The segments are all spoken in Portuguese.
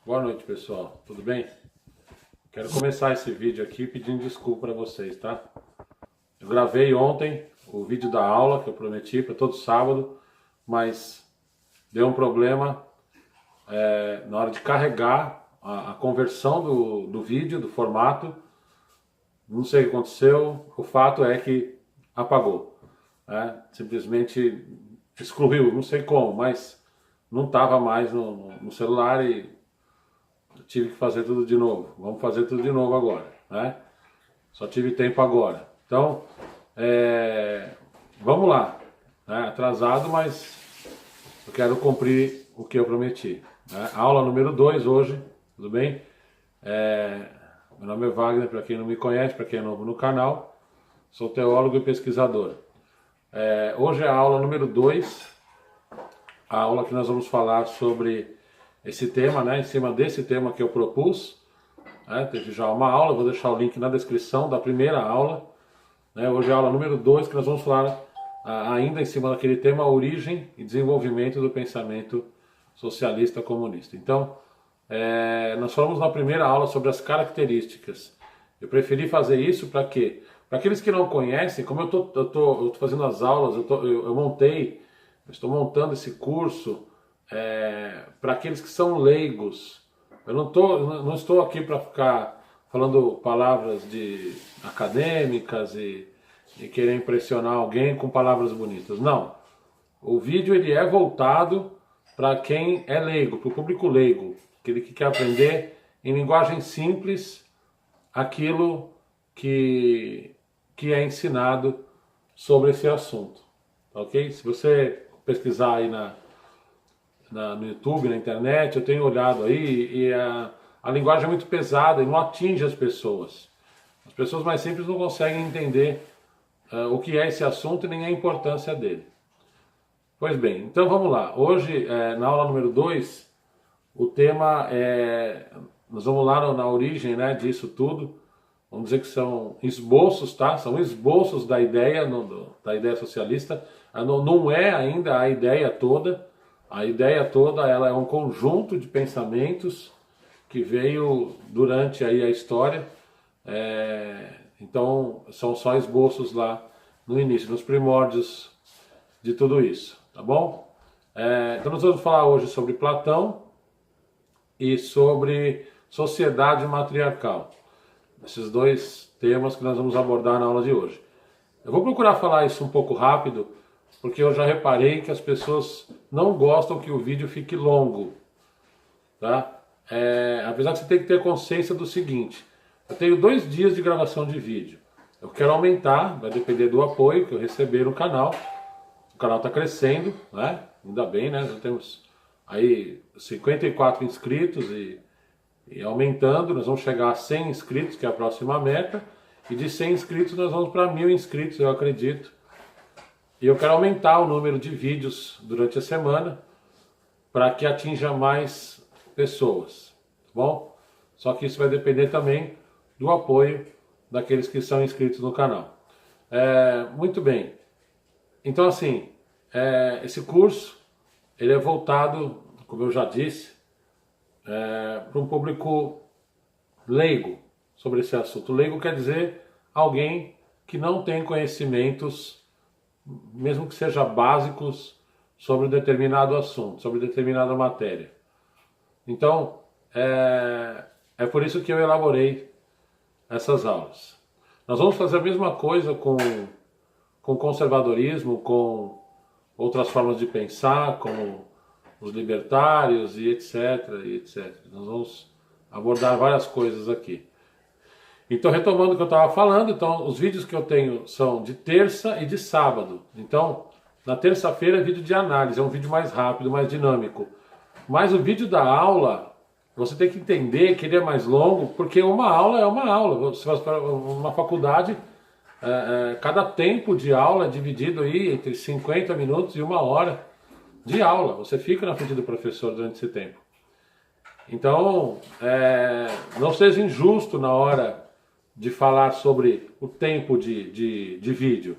Boa noite, pessoal. Tudo bem? Quero começar esse vídeo aqui pedindo desculpa para vocês, tá? Eu gravei ontem o vídeo da aula que eu prometi para todo sábado, mas deu um problema na hora de carregar a conversão do vídeo, do formato. Não sei o que aconteceu, o fato é que apagou, né? Simplesmente excluiu, não sei como, mas não estava mais no celular e tive que fazer tudo de novo. Vamos fazer tudo de novo agora, né? Só tive tempo agora. Então, vamos lá. Né? Atrasado, mas eu quero cumprir o que eu prometi. Né? Aula número 2 hoje, tudo bem? Meu nome é Wagner, para quem não me conhece, para quem é novo no canal. Sou teólogo e pesquisador. Hoje é a aula número 2, a aula que nós vamos falar sobre esse tema, né, em cima desse tema que eu propus. Teve já uma aula, vou deixar o link na descrição da primeira aula. Né, hoje é a aula número 2, que nós vamos falar ainda em cima daquele tema, a origem e desenvolvimento do pensamento socialista comunista. Então, nós falamos na primeira aula sobre as características. Eu preferi fazer isso para quê? Para aqueles que não conhecem, como eu tô fazendo as aulas, eu estou montando esse curso para aqueles que são leigos. Eu não estou aqui para ficar falando palavras acadêmicas e querer impressionar alguém com palavras bonitas. Não. O vídeo ele é voltado para quem é leigo, para o público leigo, aquele que quer aprender em linguagem simples aquilo que é ensinado sobre esse assunto. Ok? Se você pesquisar aí no YouTube, na internet, eu tenho olhado aí e a linguagem é muito pesada e não atinge as pessoas. As pessoas mais simples não conseguem entender o que é esse assunto e nem a importância dele. Pois bem, então vamos lá. Hoje, na aula número 2, o tema nós vamos lá na origem, né, disso tudo. Vamos dizer que são esboços, tá? São esboços da ideia, da ideia socialista. Não é ainda a ideia toda. A ideia toda ela é um conjunto de pensamentos que veio durante aí a história. Então são só esboços lá no início, nos primórdios de tudo isso, tá bom? Então nós vamos falar hoje sobre Platão e sobre sociedade matriarcal. Esses dois temas que nós vamos abordar na aula de hoje. Eu vou procurar falar isso um pouco rápido, porque eu já reparei que as pessoas não gostam que o vídeo fique longo, tá? Apesar que você tem que ter consciência do seguinte: eu tenho 2 dias de gravação de vídeo. Eu quero aumentar, vai depender do apoio que eu receber no canal. O canal está crescendo, né? Ainda bem, né? Nós temos aí 54 inscritos e aumentando. Nós vamos chegar a 100 inscritos, que é a próxima meta. E de 100 inscritos nós vamos para 1000 inscritos, eu acredito. E eu quero aumentar o número de vídeos durante a semana para que atinja mais pessoas, tá bom? Só que isso vai depender também do apoio daqueles que são inscritos no canal. Muito bem. Então assim, esse curso ele é voltado, como eu já disse, para um público leigo sobre esse assunto. Leigo quer dizer alguém que não tem conhecimentos, mesmo que seja básicos, sobre determinado assunto, sobre determinada matéria. Então, é por isso que eu elaborei essas aulas. Nós vamos fazer a mesma coisa com conservadorismo, com outras formas de pensar, como os libertários e etc, e etc. Nós vamos abordar várias coisas aqui. Então, retomando o que eu estava falando, então, os vídeos que eu tenho são de terça e de sábado. Então, na terça-feira é vídeo de análise, é um vídeo mais rápido, mais dinâmico. Mas o vídeo da aula, você tem que entender que ele é mais longo, porque uma aula é uma aula. Você vai para uma faculdade, cada tempo de aula é dividido aí entre 50 minutos e 1 hora de aula. Você fica na frente do professor durante esse tempo. Então, não seja injusto na hora de falar sobre o tempo de vídeo,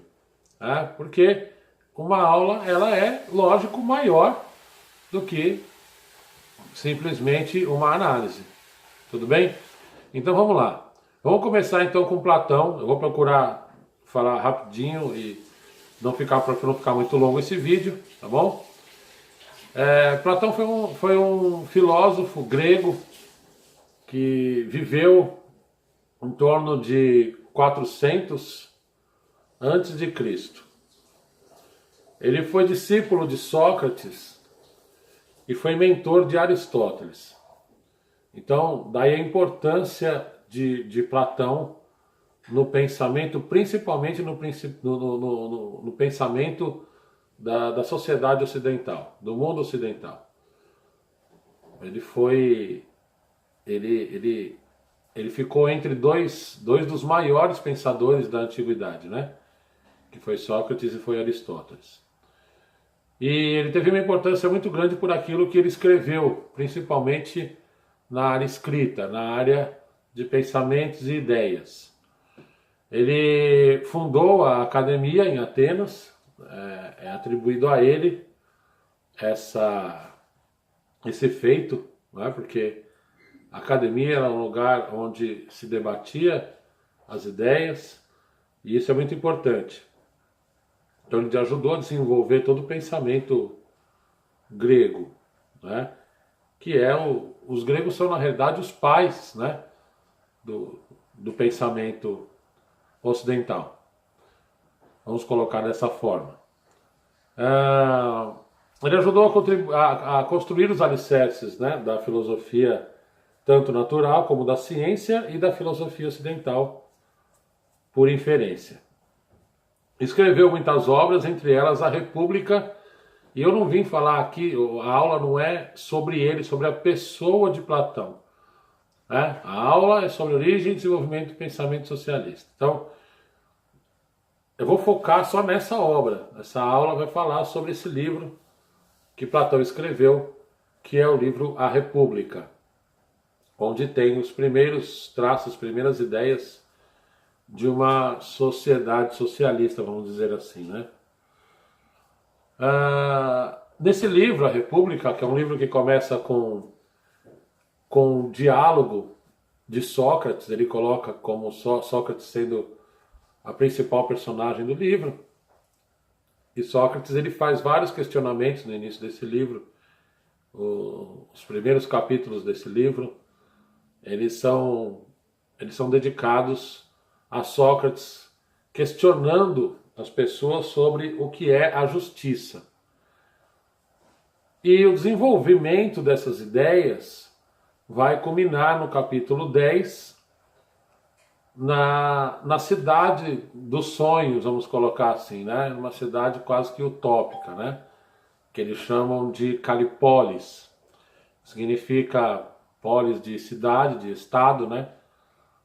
né? Porque uma aula ela é, lógico, maior do que simplesmente uma análise. Tudo bem? Então vamos lá. Vamos começar então com Platão. Eu vou procurar falar rapidinho e para não ficar muito longo esse vídeo, tá bom? Platão foi um filósofo grego que viveu em torno de 400 antes de Cristo. Ele foi discípulo de Sócrates e foi mentor de Aristóteles. Então, daí a importância de Platão no pensamento, principalmente no pensamento da sociedade ocidental, do mundo ocidental. Ele ficou entre dois dos maiores pensadores da antiguidade, né? Que foi Sócrates e foi Aristóteles. E ele teve uma importância muito grande por aquilo que ele escreveu, principalmente na área escrita, na área de pensamentos e ideias. Ele fundou a academia em Atenas, é atribuído a ele esse feito, não é? Porque a academia era um lugar onde se debatia as ideias, e isso é muito importante. Então ele ajudou a desenvolver todo o pensamento grego, né? Que os gregos são na realidade os pais, né? do pensamento ocidental. Vamos colocar dessa forma. Ele ajudou a construir os alicerces, né? Da filosofia tanto natural como da ciência e da filosofia ocidental por inferência. Escreveu muitas obras, entre elas a República, e eu não vim falar aqui, a aula não é sobre ele, sobre a pessoa de Platão. Né? A aula é sobre origem, desenvolvimento e pensamento socialista. Então, eu vou focar só nessa obra. Essa aula vai falar sobre esse livro que Platão escreveu, que é o livro A República, onde tem os primeiros traços, as primeiras ideias de uma sociedade socialista, vamos dizer assim, né? Nesse livro, A República, que é um livro que começa com um diálogo de Sócrates, ele coloca como Sócrates sendo a principal personagem do livro, e Sócrates ele faz vários questionamentos no início desse livro. Os primeiros capítulos desse livro, eles são dedicados a Sócrates questionando as pessoas sobre o que é a justiça. E o desenvolvimento dessas ideias vai culminar no capítulo 10, na cidade dos sonhos, vamos colocar assim, né? Uma cidade quase que utópica, né? Que eles chamam de Calipólis. Significa polis de cidade, de estado, né?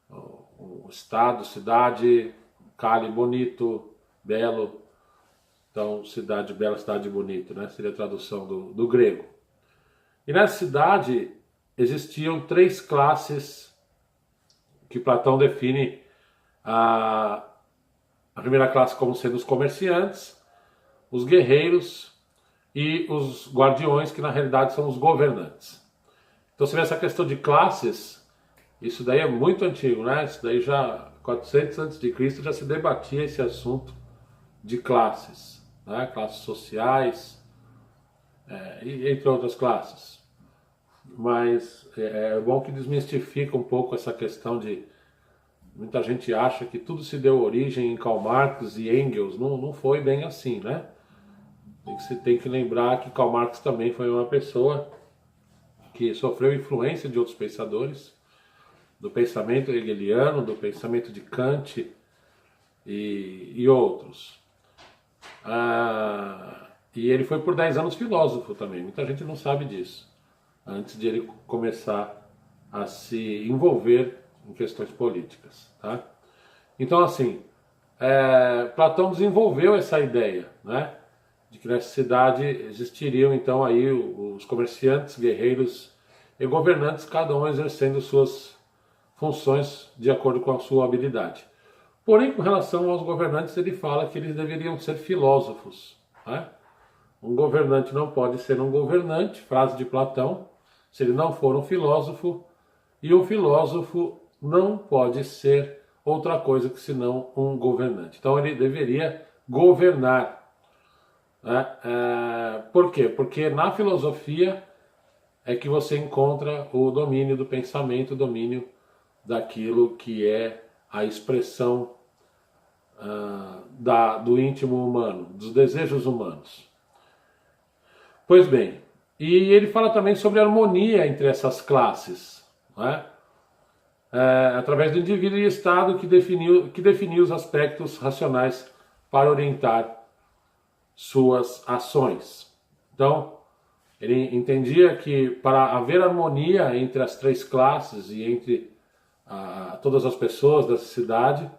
O estado, cidade, Cali, bonito, belo. Então, cidade bela, cidade bonito, né? Seria a tradução do grego. E nessa cidade existiam 3 classes que Platão define a primeira classe como sendo os comerciantes, os guerreiros e os guardiões, que na realidade são os governantes. Então você vê essa questão de classes, isso daí é muito antigo, né? Isso daí já 400 a.C. já se debatia esse assunto de classes, né? Classes sociais, e entre outras classes. Mas é bom que desmistifica um pouco essa questão de... Muita gente acha que tudo se deu origem em Karl Marx e Engels. Não foi bem assim, né? Você tem que lembrar que Karl Marx também foi uma pessoa que sofreu influência de outros pensadores, do pensamento hegeliano, do pensamento de Kant e outros. E ele foi por 10 anos filósofo também. Muita gente não sabe disso, antes de ele começar a se envolver em questões políticas, tá? Então, assim, Platão desenvolveu essa ideia, né? De que nessa cidade existiriam, então, aí os comerciantes, guerreiros e governantes, cada um exercendo suas funções de acordo com a sua habilidade. Porém, com relação aos governantes, ele fala que eles deveriam ser filósofos, né? Um governante não pode ser um governante, frase de Platão, se ele não for um filósofo, e um filósofo não pode ser outra coisa que senão um governante. Então ele deveria governar. Né? Por quê? Porque na filosofia é que você encontra o domínio do pensamento, o domínio daquilo que é a expressão do íntimo humano, dos desejos humanos. Pois bem, e ele fala também sobre a harmonia entre essas classes, né? Através do indivíduo e Estado que definiu os aspectos racionais para orientar suas ações. Então, ele entendia que para haver harmonia entre as três classes e entre todas as pessoas da sociedade,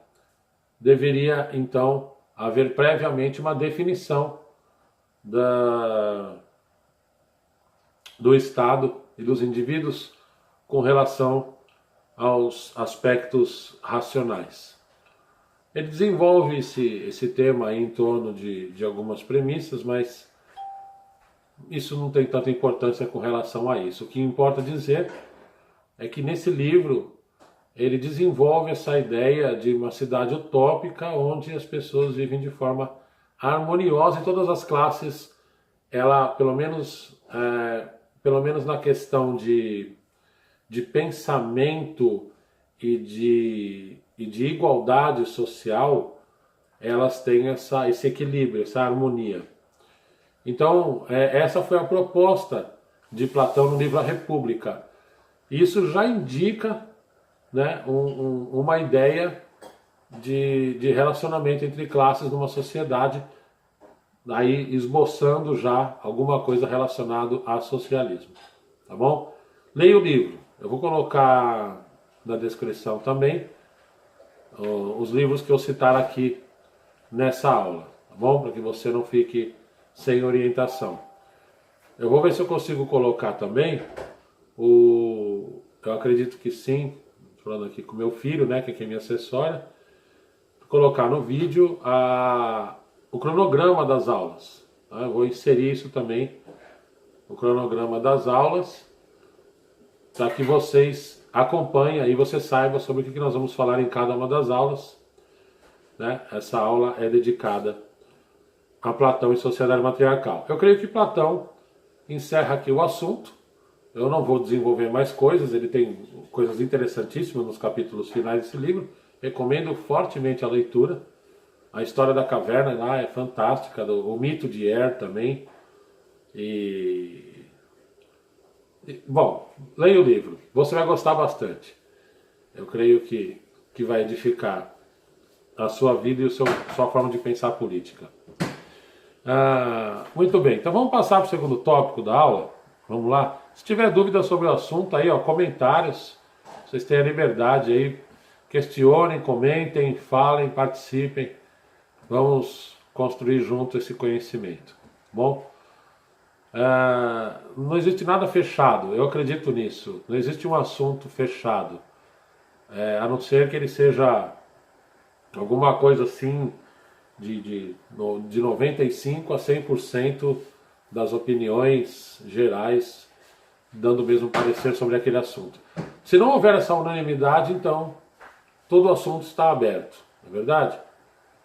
deveria então haver previamente uma definição do Estado e dos indivíduos com relação aos aspectos racionais. Ele desenvolve esse tema aí em torno de algumas premissas, mas isso não tem tanta importância com relação a isso. O que importa dizer é que nesse livro ele desenvolve essa ideia de uma cidade utópica onde as pessoas vivem de forma harmoniosa em todas as classes. Ela, pelo menos na questão de pensamento e de igualdade social, elas têm esse equilíbrio, essa harmonia. Então, essa foi a proposta de Platão no livro A República. Isso já indica, né, uma ideia de relacionamento entre classes numa sociedade, aí esboçando já alguma coisa relacionada a socialismo. Tá bom? Leia o livro. Eu vou colocar na descrição também os livros que eu citar aqui nessa aula, tá bom? Para que você não fique sem orientação. Eu vou ver se eu consigo colocar também eu acredito que sim, falando aqui com meu filho, né, que é quem me assessora, colocar no vídeo o cronograma das aulas. Tá? Eu vou inserir isso também, o cronograma das aulas, para que vocês acompanhem e você saiba sobre o que nós vamos falar em cada uma das aulas. Né? Essa aula é dedicada a Platão e sociedade matriarcal. Eu creio que Platão encerra aqui o assunto. Eu não vou desenvolver mais coisas, ele tem coisas interessantíssimas nos capítulos finais desse livro. Recomendo fortemente a leitura. A história da caverna lá é fantástica, o mito de Er também. Bom, leia o livro, você vai gostar bastante. Eu creio que vai edificar a sua vida e sua forma de pensar política. Muito bem, então vamos passar para o segundo tópico da aula. Vamos lá. Se tiver dúvida sobre o assunto aí, comentários, vocês têm a liberdade aí, questionem, comentem, falem, participem. Vamos construir junto esse conhecimento. Bom? Não existe nada fechado, eu acredito nisso. Não existe um assunto fechado, a não ser que ele seja alguma coisa assim de 95% a 100% das opiniões gerais dando o mesmo parecer sobre aquele assunto. Se não houver essa unanimidade, então todo o assunto está aberto, não é verdade?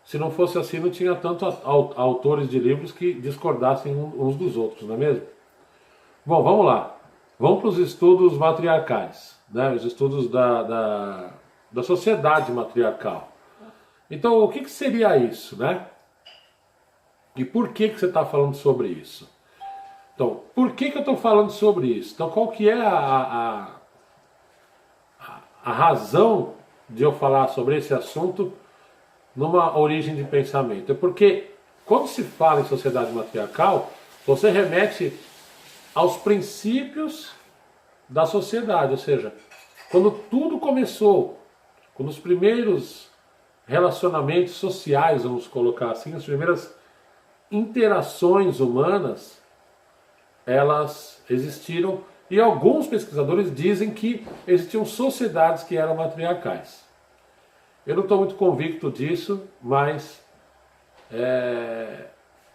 Se não fosse assim, não tinha tanto autores de livros que discordassem uns dos outros, não é mesmo? Bom, vamos lá. Vamos para os estudos matriarcais, né? Os estudos da sociedade matriarcal. Então, o que seria isso, né? E por que você está falando sobre isso? Então, por que eu estou falando sobre isso? Então, qual que é a razão de eu falar sobre esse assunto numa origem de pensamento? É porque quando se fala em sociedade matriarcal, você remete aos princípios da sociedade, ou seja, quando tudo começou, quando os primeiros relacionamentos sociais, vamos colocar assim, as primeiras interações humanas, elas existiram, e alguns pesquisadores dizem que existiam sociedades que eram matriarcais. Eu não estou muito convicto disso, mas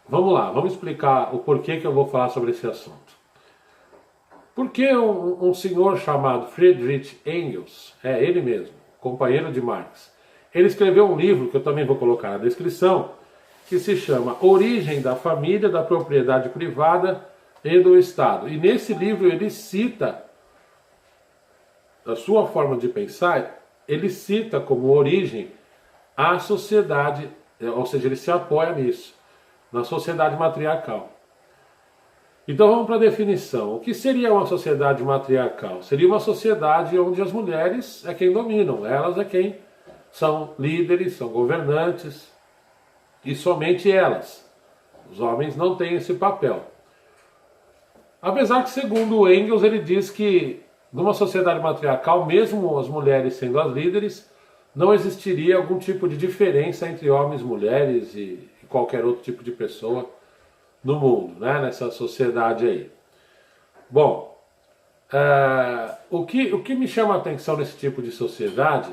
vamos lá, vamos explicar o porquê que eu vou falar sobre esse assunto. Por que um senhor chamado Friedrich Engels, é ele mesmo, companheiro de Marx, ele escreveu um livro que eu também vou colocar na descrição, que se chama Origem da Família, da Propriedade Privada e do Estado. E nesse livro ele cita, a sua forma de pensar, ele cita como origem a sociedade, ou seja, ele se apoia nisso, na sociedade matriarcal. Então vamos para a definição. O que seria uma sociedade matriarcal? Seria uma sociedade onde as mulheres é quem dominam, elas é quem são líderes, são governantes, e somente elas. Os homens não têm esse papel. Apesar que, segundo Engels, ele diz que numa sociedade matriarcal, mesmo as mulheres sendo as líderes, não existiria algum tipo de diferença entre homens, mulheres e qualquer outro tipo de pessoa no mundo, né? Nessa sociedade aí. Bom, o que me chama a atenção nesse tipo de sociedade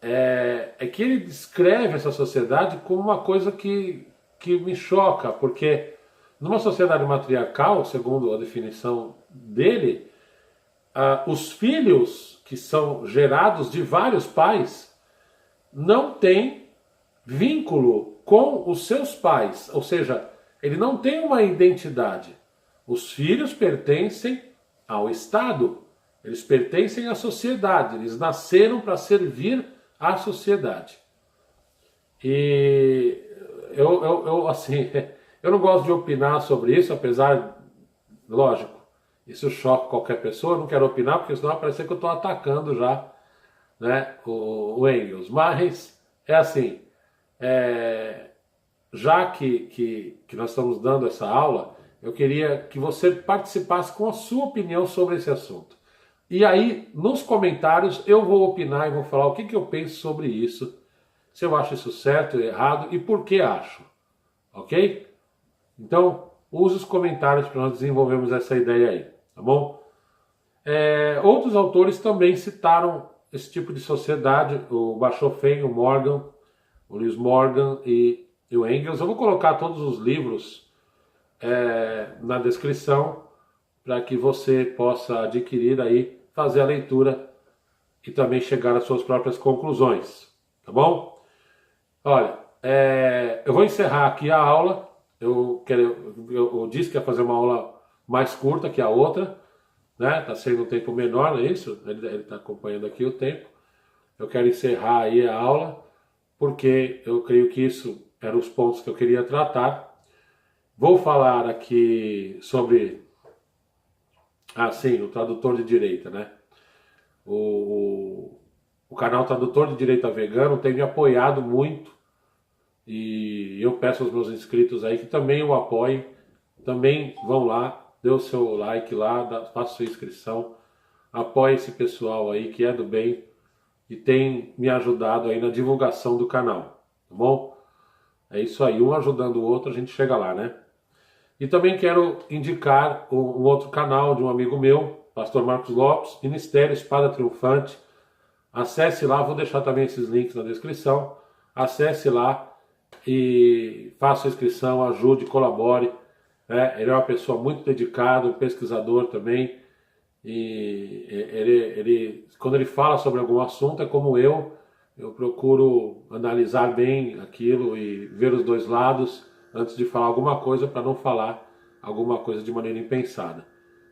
é que ele descreve essa sociedade como uma coisa que me choca, porque numa sociedade matriarcal, segundo a definição dele, os filhos que são gerados de vários pais não têm vínculo com os seus pais, ou seja, ele não tem uma identidade. Os filhos pertencem ao Estado, eles pertencem à sociedade, eles nasceram para servir à sociedade. E assim, eu não gosto de opinar sobre isso, apesar, lógico, isso choca qualquer pessoa, eu não quero opinar, porque senão vai parecer que eu estou atacando já, né, o Engels. Mas é assim, já que nós estamos dando essa aula, eu queria que você participasse com a sua opinião sobre esse assunto. E aí, nos comentários, eu vou opinar e vou falar o que eu penso sobre isso, se eu acho isso certo ou errado e por que acho. Ok? Então, use os comentários para nós desenvolvermos essa ideia aí, tá bom? Outros autores também citaram esse tipo de sociedade, o Bachofen, o Morgan, o Lewis Morgan e o Engels. Eu vou colocar todos os livros na descrição para que você possa adquirir aí, fazer a leitura e também chegar às suas próprias conclusões, tá bom? Olha, eu vou encerrar aqui a aula. Eu disse que ia fazer uma aula mais curta que a outra, né? Tá sendo um tempo menor, não é isso? Ele está acompanhando aqui o tempo. Eu quero encerrar aí a aula, porque eu creio que isso eram os pontos que eu queria tratar. Vou falar aqui sobre, sim, o tradutor de direita, né? O canal Tradutor de Direita Vegano tem me apoiado muito e eu peço aos meus inscritos aí que também o apoiem, também vão lá, dê o seu like lá, faça sua inscrição, apoie esse pessoal aí que é do bem e tem me ajudado aí na divulgação do canal, tá bom? É isso aí, um ajudando o outro, a gente chega lá, né? E também quero indicar um outro canal de um amigo meu, Pastor Marcos Lopes, Ministério Espada Triunfante. Acesse lá, vou deixar também esses links na descrição. Acesse lá e faça a inscrição, ajude, colabore. Ele é uma pessoa muito dedicada, um pesquisador também. E quando ele fala sobre algum assunto, é como eu procuro analisar bem aquilo e ver os dois lados antes de falar alguma coisa, para não falar alguma coisa de maneira impensada.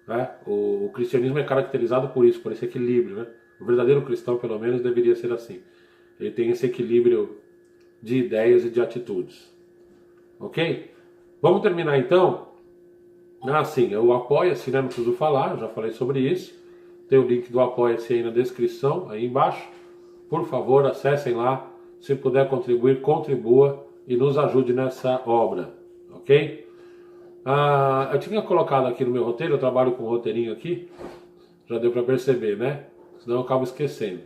Né? O cristianismo é caracterizado por isso, por esse equilíbrio. Né? O verdadeiro cristão, pelo menos, deveria ser assim. Ele tem esse equilíbrio de ideias e de atitudes. Ok? Vamos terminar então? Sim, o Apoia-se, né? Não preciso falar, eu já falei sobre isso. Tem o link do Apoia-se aí na descrição, aí embaixo. Por favor, acessem lá. Se puder contribuir, contribua e nos ajude nessa obra. Ok? Eu tinha colocado aqui no meu roteiro, eu trabalho com um roteirinho aqui, já deu para perceber, né? Senão eu acabo esquecendo.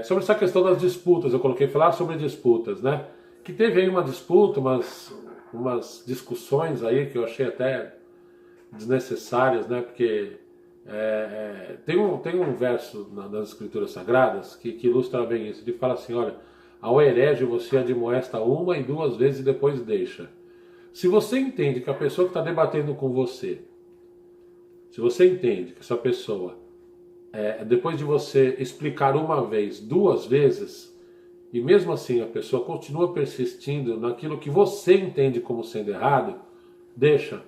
Sobre essa questão das disputas, eu coloquei falar sobre disputas, né? Que teve aí uma disputa, umas discussões aí que eu achei até desnecessárias, né? Porque tem um verso das Escrituras Sagradas que ilustra bem isso. Ele fala assim, olha, ao herege você admoesta uma e duas vezes e depois deixa. Se você entende que a pessoa que está debatendo com você, Se você entende que essa pessoa, depois de você explicar uma vez, duas vezes, e mesmo assim a pessoa continua persistindo naquilo que você entende como sendo errado, deixa,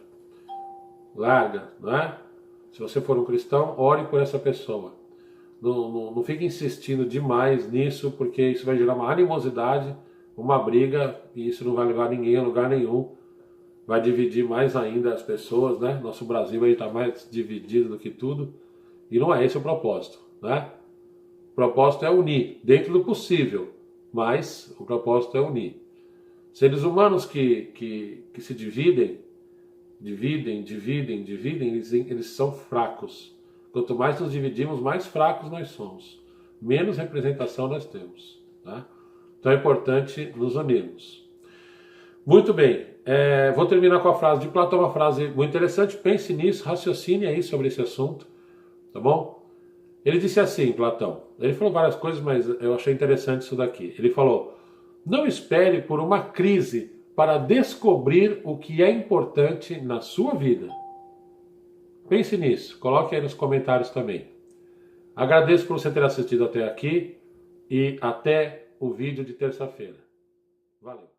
larga, não é? Se você for um cristão, ore por essa pessoa. Não fique insistindo demais nisso, porque isso vai gerar uma animosidade, uma briga, e isso não vai levar ninguém a lugar nenhum. Vai dividir mais ainda as pessoas, né? Nosso Brasil aí está mais dividido do que tudo, e não é esse o propósito, né? O propósito é unir, dentro do possível, mas o propósito é unir. Seres humanos que se dividem, eles são fracos. Quanto mais nos dividimos, mais fracos nós somos. Menos representação nós temos. Tá? Então é importante nos unirmos. Muito bem. Vou terminar com a frase de Platão, uma frase muito interessante. Pense nisso, raciocine aí sobre esse assunto. Tá bom? Ele disse assim, Platão. Ele falou várias coisas, mas eu achei interessante isso daqui. Ele falou: não espere por uma crise para descobrir o que é importante na sua vida. Pense nisso, coloque aí nos comentários também. Agradeço por você ter assistido até aqui e até o vídeo de terça-feira. Valeu!